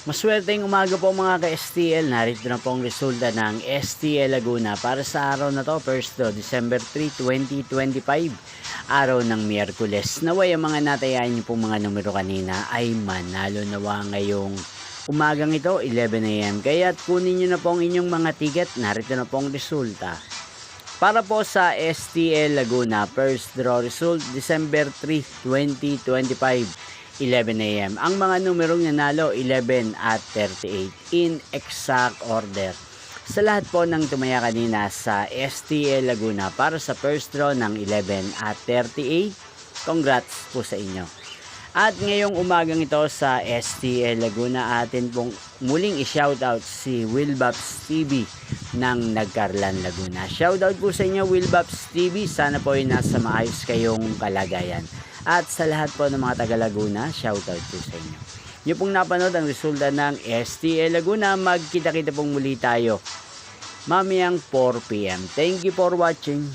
Maswerteng umaga po mga ka-STL. Narito na po ang resulta ng STL Laguna para sa araw na to, Thursday, December 3, 2025. Araw ng Miyerkules. Naway ang mga natayain niyo pong mga numero kanina ay manalo nawa ngayong umagang ito, 11 AM. Kaya kunin niyo na po ang inyong mga ticket. Narito na po ang resulta. Para po sa STL Laguna, first draw result, December 3, 2025. 11 AM. Ang mga numerong nanalo 11 at 38 in exact order. Sa lahat po ng tumaya kanina sa STL Laguna para sa first draw ng 11 at 38, congrats po sa inyo. At ngayong umagang ito sa STL Laguna, atin pong muling i-shoutout si Wilbaps TV ng Nagcarlan Laguna. Shoutout po sa inyo Wilbaps TV, sana po ay nasa maayos kayong kalagayan. At sa lahat po ng mga taga Laguna, shoutout po sa inyo. Nyo pong napanood ang resulta ng STL Laguna. Magkita-kita pong muli tayo mamayang 4 PM. Thank you for watching.